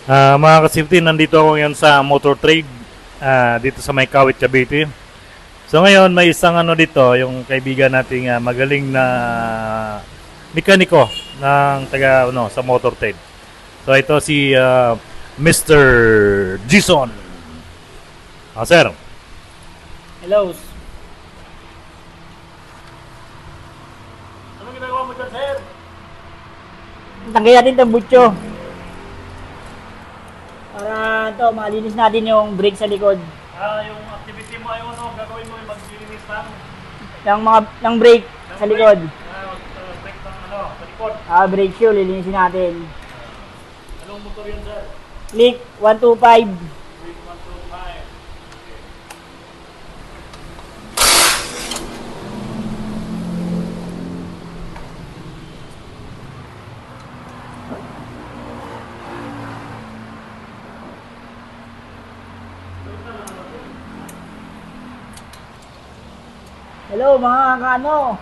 Mga kasipti, nandito ako ngayon sa Motor Trade, dito sa May Kawit, Cavite. So ngayon, may isang ano dito, yung kaibigan nating magaling na mekaniko ng taga ano, sa Motor Trade. So ito si Mr. Jason. Sir. Hello. Anong ginagawa mo dyan, sir? Tanggalin natin itong butyo. Para ito, malinis natin yung brake sa likod. Yung activity mo ay ano, gagawin mo yung maglilinis Ng brake sa likod. brake ng ano, sa likod. Brake shoe, lilinisin natin. Anong motor yun, sir? Click 125. Brake 125. Hello mga kaano.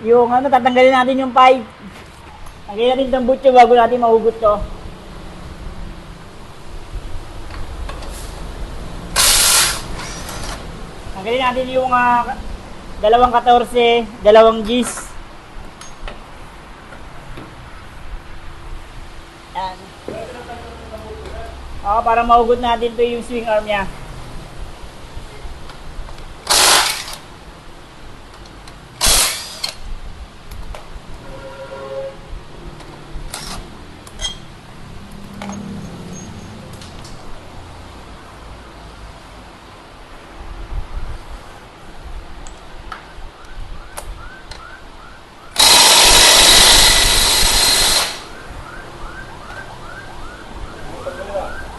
Yung ano, tatanggalin natin yung pipe. Tanggalin natin itong butyo bago natin mahugot to. Tanggalin natin yung dalawang 14, dalawang Gs. Yan. Para mahugot natin to yung swing arm niya.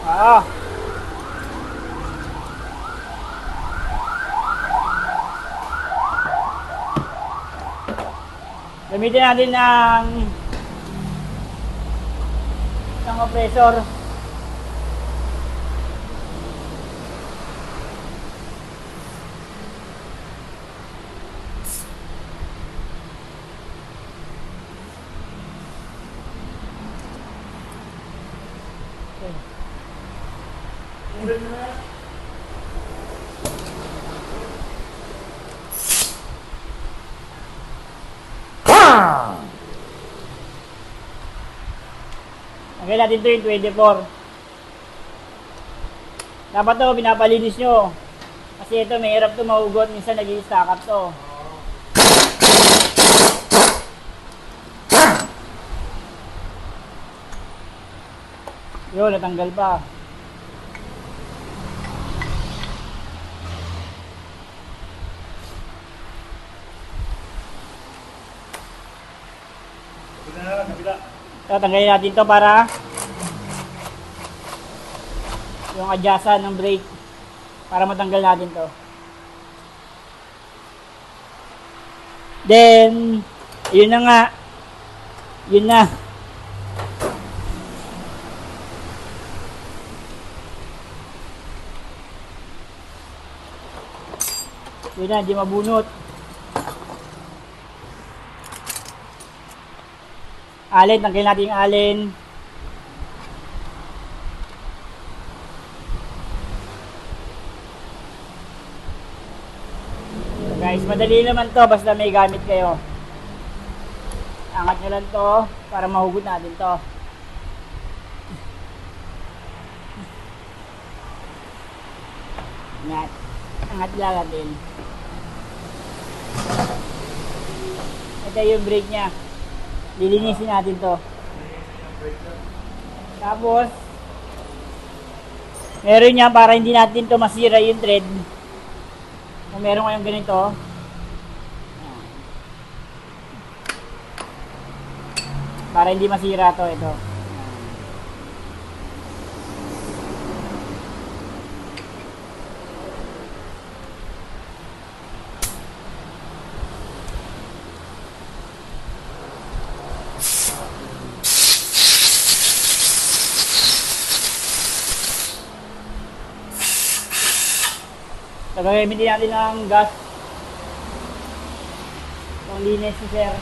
Ah. Gamitin natin ng compressor. Lagay natin ito yung 24. Dapat to, pinapalinis nyo. Kasi ito, may hirap to mahugot. Minsan nag-i-stack up to. Yun, natanggal pa. So, tanggalin natin to para yung adjustan ng brake para matanggal natin to. Then, yun na nga. Yun na. Yun na, di mabunot. Alin, tanggalin natin yung alin. So guys, madali naman to basta may gamit kayo. Angat nyo lang to para mahugot natin to. Angat. Angat lang natin. Ito yung brake nya. Lilinisin natin to. Tapos meron niya para hindi natin to masira yung thread. Kung meron kayong ganito, para hindi masira to, ito. So, gagamitin natin ng gas. So, Panglinis si sir.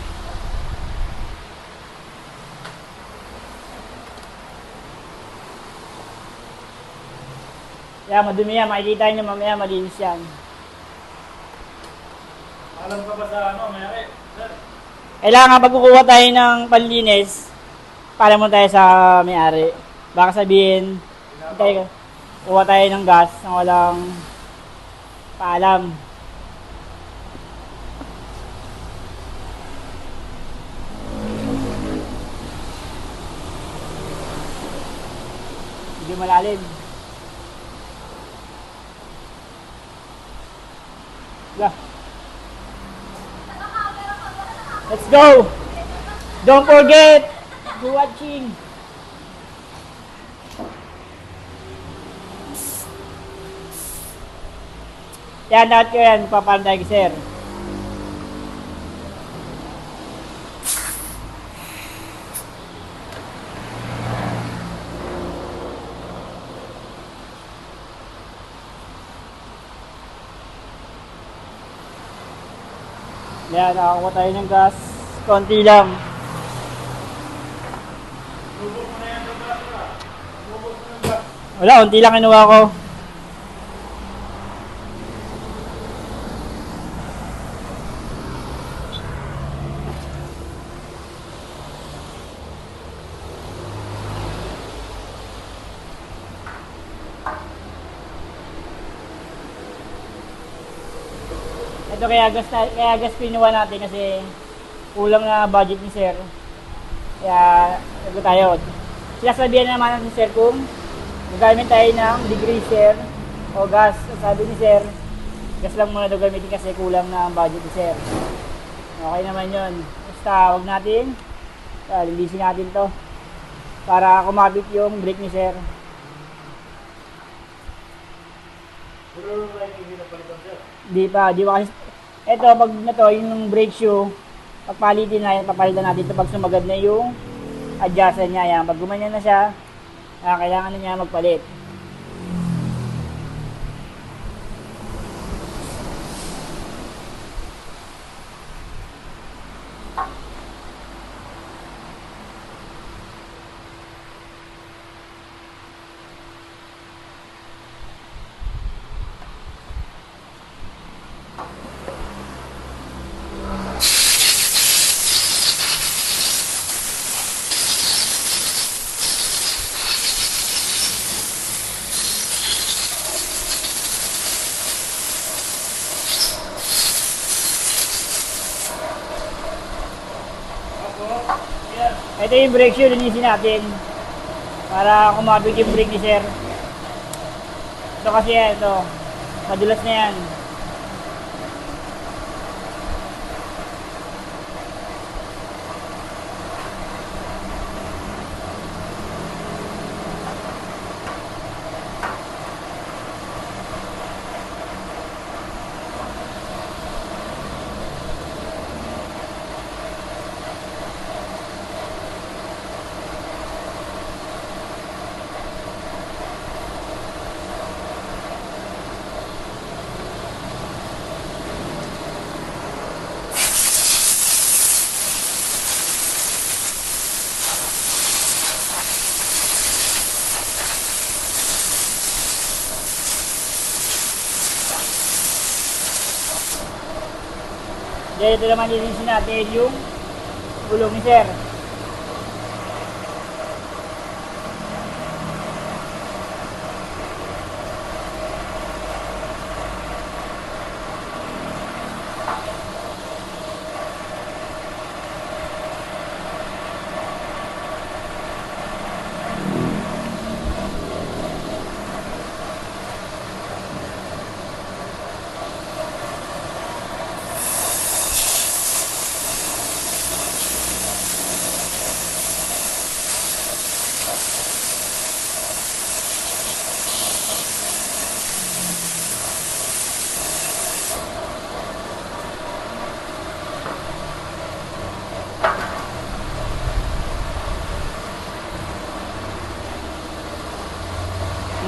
Yan, madumi yan. Makikita nyo mamaya malinis yan. Alam ka ba sa ano, mayari? Sir? Kailangan pag kukuha tayo ng panlinis, paalam mo tayo sa may-ari. Baka sabihin, tayo, kuha tayo ng gas na walang paalam. Hindi malalim. Yeah. Let's go! Don't forget to watching. Yan, lahat ko yan. Papalan tayo kay sir. Yan, nakakuha tayo ng gas. Konti lang. Wala, konti lang kinuha ko. Ito kaya gas pinuha natin kasi kulang na budget ni sir. Kaya ito tayo. Sinasabihan naman natin ni sir kung gagamit tayo ng degreaser o gas. Sabi ni sir, gas lang muna daw gamitin kasi kulang na ang budget ni sir. Okay naman yun. Basta huwag natin, lilisin natin to para kumabit yung brake ni sir. Pero like, hindi na palitan, sir. Di pa kasi ito pag na to yung brake shoe, papalitan natin ito pag sumagad na yung adjustment niya. Yan, pag gumanyan na siya, kailangan na niya magpalit. Ito yung brake shoe, linisin natin para kumabit yung brake ni sir. Ito kasi yan, ito madulas na yan. Kaya ito naman linisin natin yung gulong ni sir.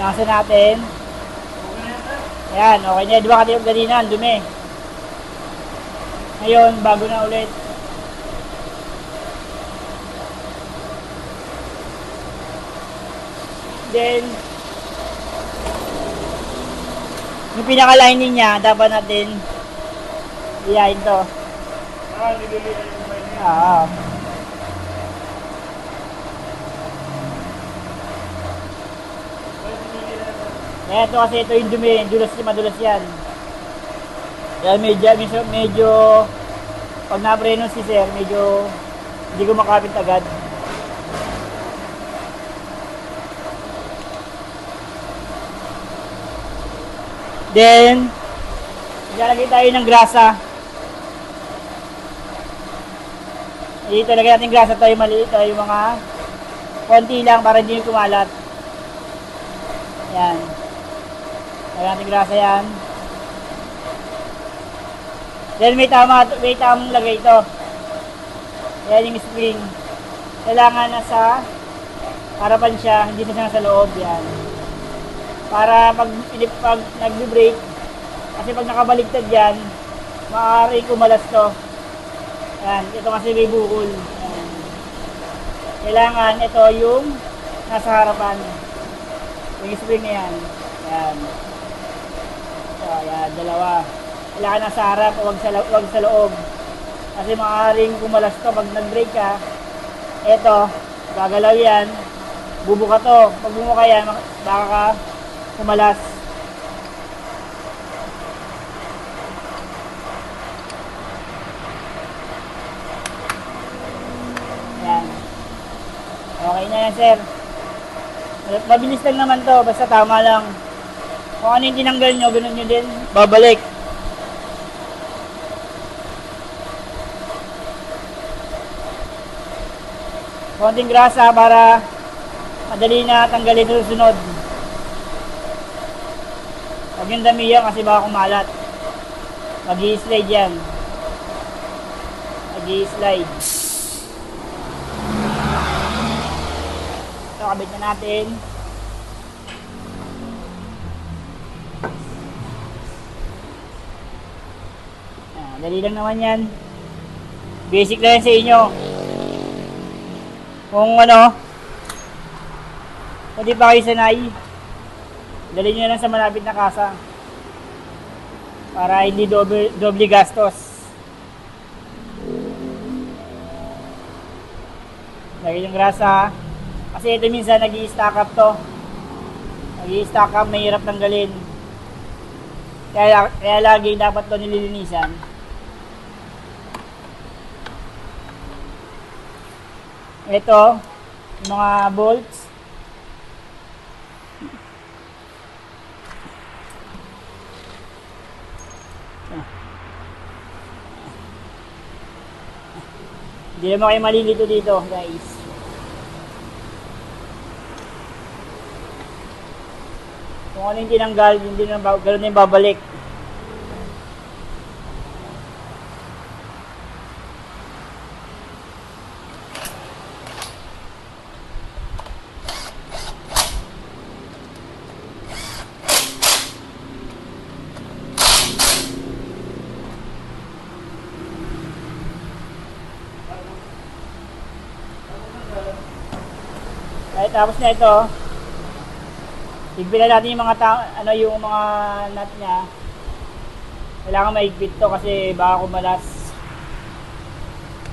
Nasa natin. Ayan, okay na. Di ba kanina ang dumi? Ngayon, bago na ulit. Then, yung pinaka-lining niya, dapat natin iyain to. Nililihan yung may niya. Ito kasi ito yung dumi, madulas yan. Kaya medyo pag na-preno si sir, medyo hindi ko makapit agad. Then, ilalagay tayo ng grasa. Dito lagay natin grasa tayo maliit, yung mga konti lang para hindi kumalat. Yan. Lagay natin grasa yan. Then may tamang lagay ito. Yan yung spring. Kailangan nasa harapan siya, hindi na siya nasa loob. Yan. Para pag nag-brake, kasi pag nakabaligtad yan, maaari kumalas to. Yan, ito kasi may bukol. Yan. Kailangan ito yung nasa harapan. Yung spring na yan. Yan. So, yan, dalawa. Kailangan nasa harap, wag sa loob. Kasi maaaring kumalas to pag nag-brake ka. Ito, gagalaw yan. Bubuka to. Pag bumuka yan, baka ka kumalas. Yan. Okay na yan, sir. Mabilis lang naman to, basta tama lang. Kung ano yung tinanggal nyo, ganun nyo din, babalik. Konting grasa para madali na tanggalin sa susunod. Huwag yung dami yan kasi baka kumalat. Mag-i-slide yan. Mag-i-slide. Ito, kabit na natin. Dali lang naman yan. Basic lang yan sa inyo. Kung ano, kung di pa kayo sanay, dali nyo lang sa malapit na kasa para hindi doble gastos. Lagay yung grasa kasi ito minsan nag-i-stack up to. Nag-i-stack up, mahirap tanggalin. Kaya lagi dapat to nililinisan. Ito, yung mga bolts. Hindi naman kayo malilito dito, guys. Kung ano yung tinanggal, hindi na ganoon na yung babalik. Ay, tapos na ito. Higpit na natin yung yung mga nut niya. Kailangan mahigpit to kasi baka kumalas.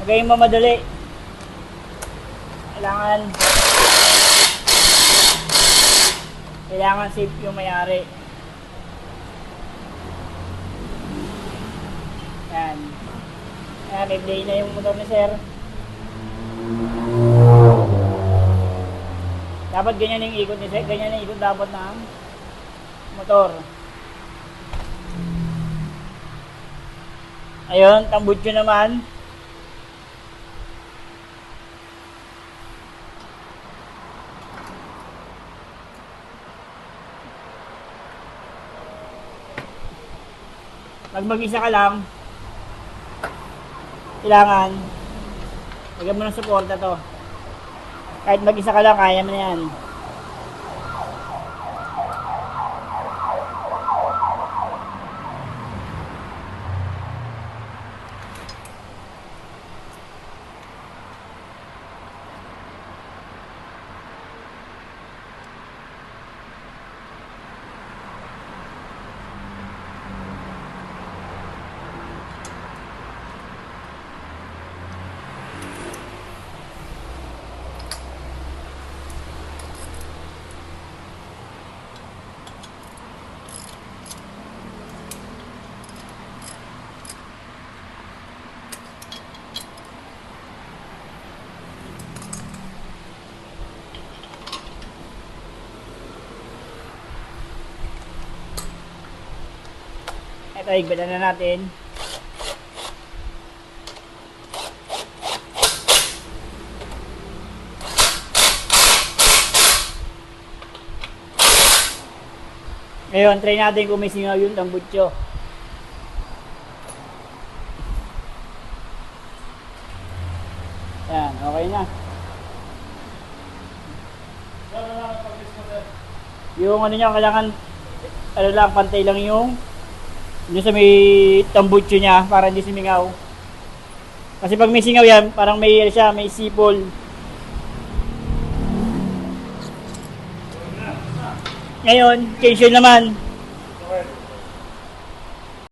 Magayon mo madali. Kailangan safe yung may-ari. Yan. Ayan, may play na yung motor ni sir. Dapat ganyan yung ikot ni sir. Ganyan yung ikot dapat ng motor. Ayun, tambutso naman. Pag mag-isa ka lang, kailangan lagyan mo ng suporta to. Kahit mag-isa ka lang, kaya mo na yan. Ito, higpitan na natin. Ngayon, try natin kung may singaw yung tambutso. Yan, okay na. Yung ano niya, kailangan ano lang, pantay lang yung sa may tambutso niya para hindi sumingaw. Kasi pag may singaw yan, parang may ano siya, may sipol. Ngayon, tension naman.